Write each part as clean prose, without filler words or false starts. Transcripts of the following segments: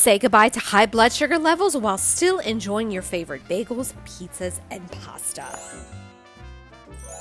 Say goodbye to high blood sugar levels while still enjoying your favorite bagels, pizzas, and pasta.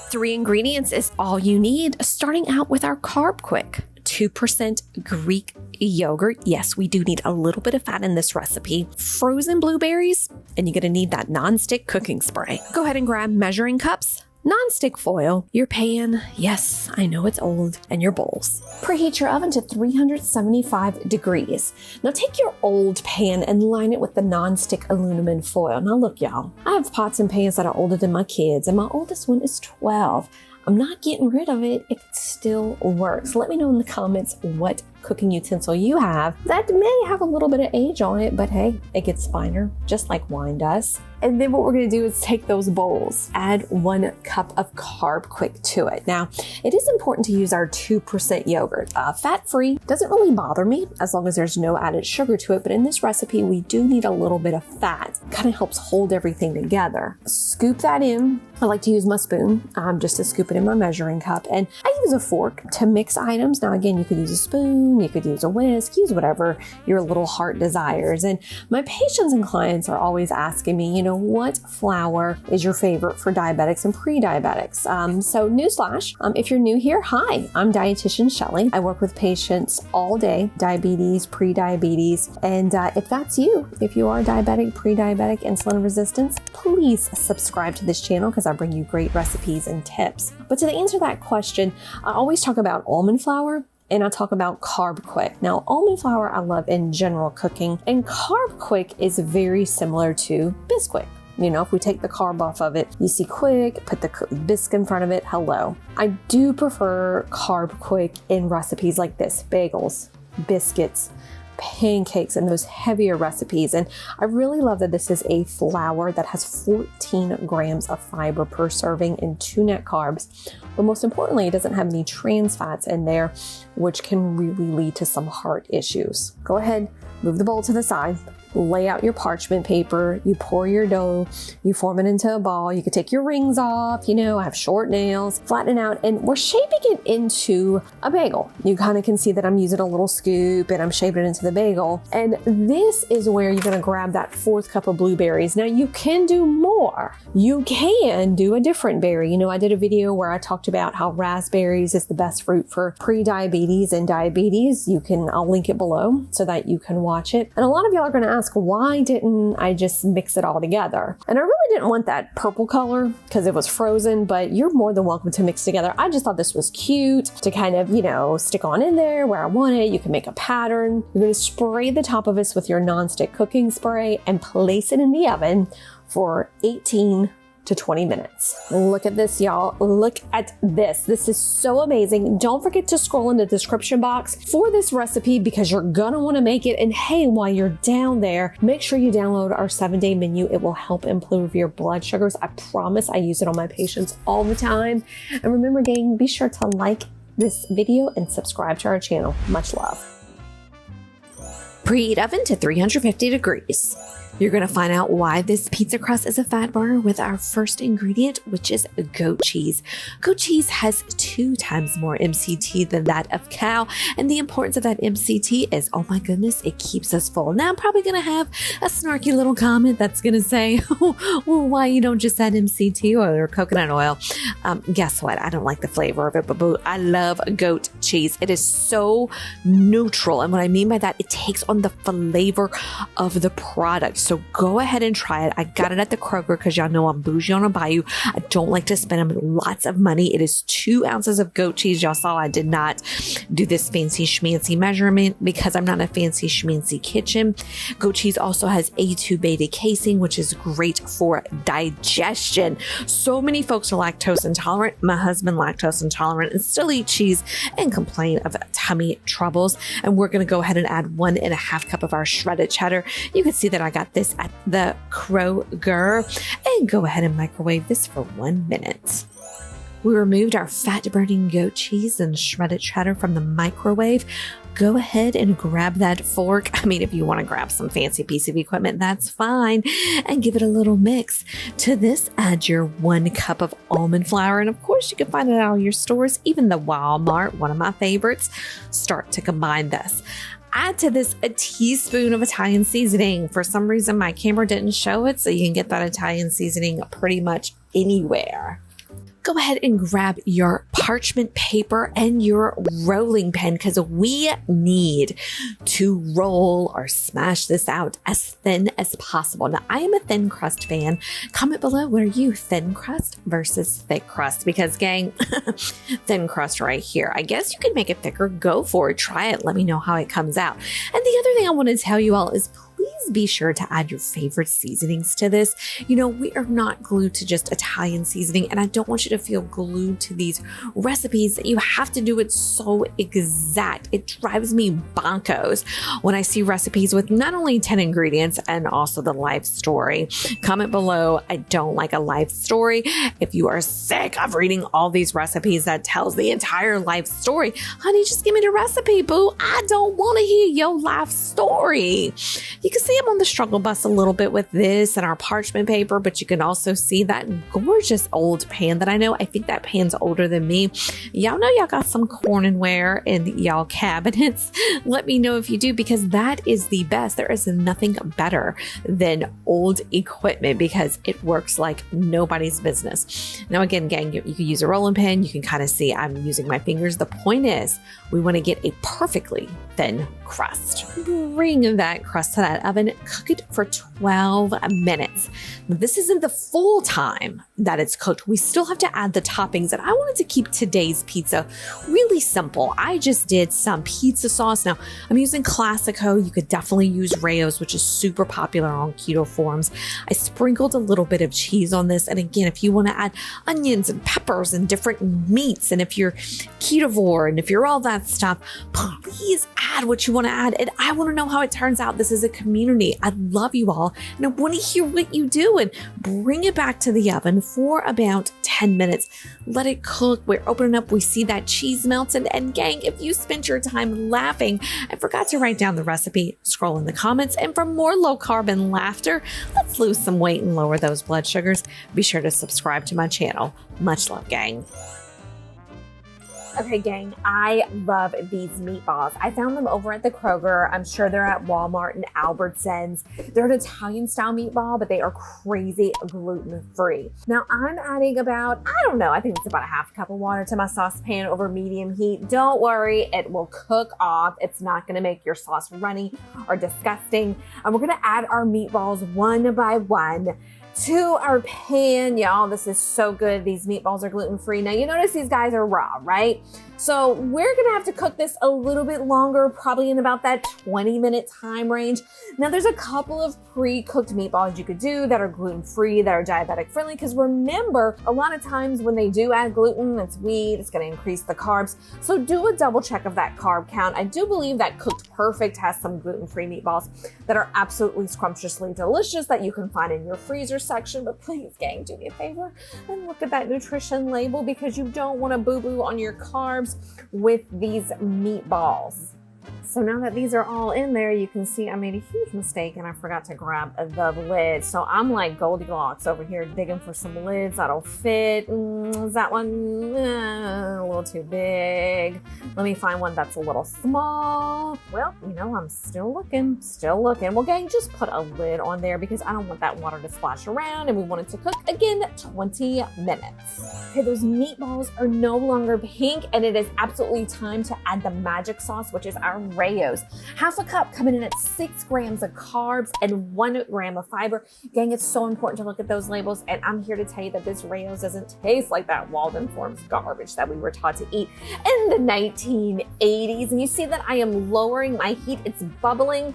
3 ingredients is all you need, starting out with our Carb Quick. 2% Greek yogurt. Yes, we do need a little bit of fat in this recipe. Frozen blueberries, and you're going to need that nonstick cooking spray. Go ahead and grab measuring cups, nonstick foil, your pan, yes, I know it's old, and your bowls. Preheat your oven to 375 degrees. Now take your old pan and line it with the nonstick aluminum foil. Now look, y'all, I have pots and pans that are older than my kids, and my oldest one is 12. I'm not getting rid of it if it still works. Let me know in the comments what cooking utensil you have that may have a little bit of age on it, but hey, it gets finer, just like wine does. And then what we're gonna do is take those bowls, add 1 cup of Carb Quick to it. Now, it is important to use our 2% yogurt. Fat-free doesn't really bother me as long as there's no added sugar to it, but in this recipe, we do need a little bit of fat. Kind of helps hold everything together. Scoop that in. I like to use my spoon just to scoop it in my measuring cup, and I use a fork to mix items. Now, again, you could use a spoon, you could use a whisk, use whatever your little heart desires. And my patients and clients are always asking me, you know, what flour is your favorite for diabetics and pre-diabetics? So newsflash, if you're new here, hi, I'm Dietitian Shelly. I work with patients all day, diabetes, pre-diabetes. And if that's you, if you are diabetic, pre-diabetic, insulin resistance, please subscribe to this channel because I bring you great recipes and tips. But to answer that question, I always talk about almond flour, and I talk about Carb Quick. Now, almond flour I love in general cooking, and Carb Quick is very similar to Bisquick. You know, if we take the carb off of it, you see quick, put the bisque in front of it, hello. I do prefer Carb Quick in recipes like this, bagels, biscuits, pancakes, and those heavier recipes. And I really love that this is a flour that has 14 grams of fiber per serving and 2 net carbs. But most importantly, it doesn't have any trans fats in there, which can really lead to some heart issues. Go ahead, move the bowl to the side. Lay out your parchment paper, you pour your dough, you form it into a ball. You could take your rings off, you know, I have short nails, flatten it out, and we're shaping it into a bagel. You kind of can see that I'm using a little scoop and I'm shaping it into the bagel. And this is where you're gonna grab that 4th cup of blueberries. Now you can do more. You can do a different berry. You know, I did a video where I talked about how raspberries is the best fruit for pre-diabetes and diabetes. I'll link it below so that you can watch it. And a lot of y'all are gonna ask, why didn't I just mix it all together? And I really didn't want that purple color because it was frozen, but you're more than welcome to mix together. I just thought this was cute to kind of, you know, stick on in there where I want it. You can make a pattern. You're going to spray the top of this with your nonstick cooking spray and place it in the oven for 18 to 20 minutes. Look at this, y'all. Look at this. This is so amazing. Don't forget to scroll in the description box for this recipe because you're gonna want to make it. And hey, while you're down there, make sure you download our 7-day menu. It will help improve your blood sugars. I promise I use it on my patients all the time. And remember, gang, be sure to like this video and subscribe to our channel. Much love. Preheat oven to 350 degrees. You're going to find out why this pizza crust is a fat burner with our first ingredient, which is goat cheese. Goat cheese has 2 times more MCT than that of cow. And the importance of that MCT is, oh my goodness, it keeps us full. Now I'm probably going to have a snarky little comment that's going to say, well, why you don't just add MCT oil or coconut oil? Guess what? I don't like the flavor of it, but I love goat cheese. It is so neutral. And what I mean by that, it takes on the flavor of the product. So go ahead and try it. I got it at the Kroger because y'all know I'm bougie on a bayou. I don't like to spend lots of money. It is 2 ounces of goat cheese. Y'all saw I did not do this fancy schmancy measurement because I'm not a fancy schmancy kitchen. Goat cheese also has A2 beta casein, which is great for digestion. So many folks are lactose intolerant. My husband lactose intolerant and still eat cheese and complain of tummy troubles. And we're going to go ahead and add 1.5 cup of our shredded cheddar. You can see that I got this at the Kroger, and go ahead and microwave this for 1 minute. We removed our fat-burning goat cheese and shredded cheddar from the microwave. Go ahead and grab that fork. I mean, if you want to grab some fancy piece of equipment, that's fine. And give it a little mix. To this, add your 1 cup of almond flour. And of course, you can find it at all your stores, even the Walmart, one of my favorites. Start to combine this. add to this a teaspoon of Italian seasoning. For some reason, my camera didn't show it, so you can get that Italian seasoning pretty much anywhere. Go ahead and grab your parchment paper and your rolling pin because we need to roll or smash this out as thin as possible. Now, I am a thin crust fan. Comment below, what are you, thin crust versus thick crust? Because gang, thin crust right here. I guess you can make it thicker. Go for it. Try it. Let me know how it comes out. And the other thing I want to tell you all is please be sure to add your favorite seasonings to this. You know, we are not glued to just Italian seasoning, and I don't want you to feel glued to these recipes that you have to do it so exact. It drives me bonkers when I see recipes with not only 10 ingredients and also the life story. Comment below, I don't like a life story. If you are sick of reading all these recipes that tells the entire life story, honey, just give me the recipe, boo. I don't want to hear your life story. You can see I'm on the struggle bus a little bit with this and our parchment paper, but you can also see that gorgeous old pan that I know. I think that pan's older than me. Y'all know y'all got some cornware in y'all cabinets. Let me know if you do, because that is the best. There is nothing better than old equipment because it works like nobody's business. Now, again, gang, you can use a rolling pin. You can kind of see I'm using my fingers. The point is we want to get a perfectly thin crust. Bring that crust to that oven, cook it for 12 minutes. Now, this isn't the full time that it's cooked. We still have to add the toppings, and I wanted to keep today's pizza really simple. I just did some pizza sauce. Now, I'm using Classico. You could definitely use Rayo's, which is super popular on keto forums. I sprinkled a little bit of cheese on this, and again, if you want to add onions and peppers and different meats, and if you're ketovore and if you're all that stuff, please add what you want to add. And I want to know how it turns out. This is a community. I love you all, and I want to hear what you do. And bring it back to the oven for about 10 minutes. Let it cook. We're opening up. We see that cheese melts. And gang, if you spent your time laughing and forgot to write down the recipe, scroll in the comments. And for more low carb and laughter, let's lose some weight and lower those blood sugars. Be sure to subscribe to my channel. Much love, gang. Okay, gang, I love these meatballs. I found them over at the Kroger. I'm sure they're at Walmart and Albertsons. They're an Italian style meatball, but they are crazy gluten-free. Now, I'm adding about, I don't know, I think it's about a half cup of water to my saucepan over medium heat. Don't worry, it will cook off. It's not gonna make your sauce runny or disgusting. And we're gonna add our meatballs one by one to our pan. Y'all, this is so good. These meatballs are gluten-free. Now, you notice these guys are raw, right? So we're gonna have to cook this a little bit longer, probably in about that 20-minute time range. Now, there's a couple of pre-cooked meatballs you could do that are gluten-free, that are diabetic-friendly, because remember, a lot of times when they do add gluten, it's wheat, it's gonna increase the carbs. So do a double check of that carb count. I do believe that Cooked Perfect has some gluten-free meatballs that are absolutely scrumptiously delicious that you can find in your freezer section. But please, gang, do me a favor and look at that nutrition label, because you don't want to boo-boo on your carbs with these meatballs. So now that these are all in there, you can see I made a huge mistake and I forgot to grab the lid. So I'm like Goldilocks over here digging for some lids that'll fit. Is that one a little too big? Let me find one that's a little small. Well, you know, I'm still looking. Well, gang, just put a lid on there because I don't want that water to splash around, and we want it to cook, again, 20 minutes. Okay, those meatballs are no longer pink, and it is absolutely time to add the magic sauce, which is our Rayo's. Half a cup coming in at 6 grams of carbs and 1 gram of fiber. Gang, it's so important to look at those labels, and I'm here to tell you that this Rayo's doesn't taste like that Walden Farms garbage that we were taught to eat in the 1980s. And you see that I am lowering my heat. It's bubbling.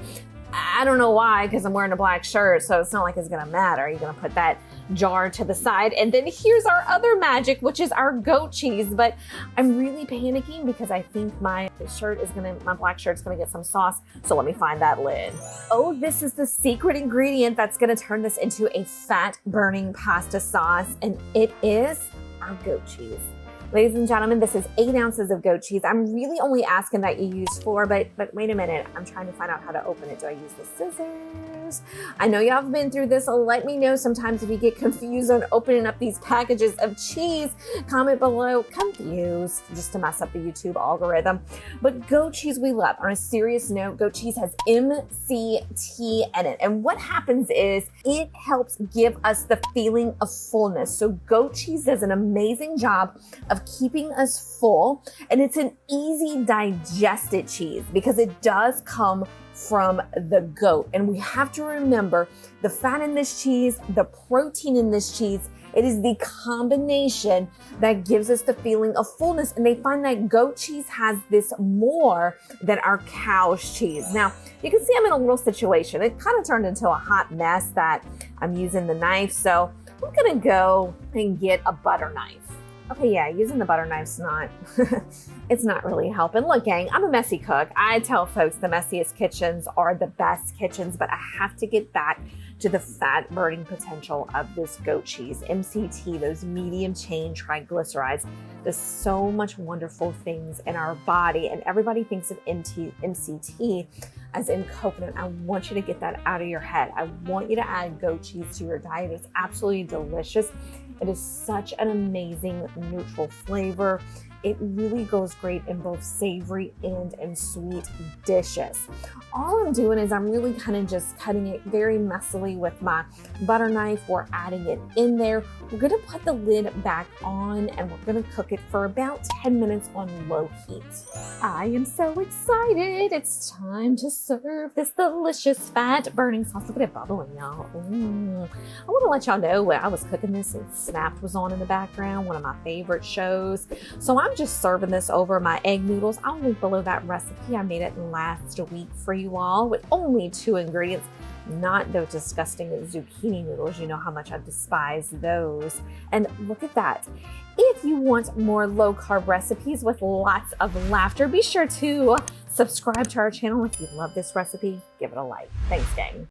I don't know why, because I'm wearing a black shirt, so it's not like it's gonna matter. You're gonna put that jar to the side, and then here's our other magic, which is our goat cheese. But I'm really panicking because I think my black shirt's gonna get some sauce. So let me find that lid. Oh, this is the secret ingredient that's gonna turn this into a fat-burning pasta sauce, and it is our goat cheese. Ladies and gentlemen, this is 8 ounces of goat cheese. I'm really only asking that you use 4, but wait a minute. I'm trying to find out how to open it. Do I use the scissors? I know y'all have been through this. Let me know sometimes if you get confused on opening up these packages of cheese. Comment below, confused, just to mess up the YouTube algorithm. But goat cheese we love. On a serious note, goat cheese has MCT in it. And what happens is it helps give us the feeling of fullness. So goat cheese does an amazing job of keeping us full, and it's an easy digested cheese because it does come from the goat. And we have to remember the fat in this cheese, the protein in this cheese, it is the combination that gives us the feeling of fullness. And they find that goat cheese has this more than our cow's cheese. Now, you can see I'm in a little situation. It kind of turned into a hot mess that I'm using the knife. So I'm gonna go and get a butter knife. Okay, yeah, using the butter knife's not, it's not really helping. Look, gang, I'm a messy cook. I tell folks the messiest kitchens are the best kitchens, but I have to get back to the fat burning potential of this goat cheese. MCT, those medium chain triglycerides. There's so much wonderful things in our body, and everybody thinks of MCT as in coconut. I want you to get that out of your head. I want you to add goat cheese to your diet. It's absolutely delicious. It is such an amazing neutral flavor. It really goes great in both savory and sweet dishes. All I'm doing is I'm really kind of just cutting it very messily with my butter knife. We're adding it in there. We're gonna put the lid back on and we're gonna cook it for about 10 minutes on low heat. I am so excited. It's time to serve this delicious fat burning sauce. Look at it bubbling, y'all. I wanna let y'all know when I was cooking this and Snapped was on in the background, one of my favorite shows. So I'm just serving this over my egg noodles. I'll link below that recipe. I made it last week for you all with only 2 ingredients, not those disgusting zucchini noodles. You know how much I despise those. And look at that. If you want more low carb recipes with lots of laughter, be sure to subscribe to our channel. If you love this recipe, give it a like. Thanks, gang.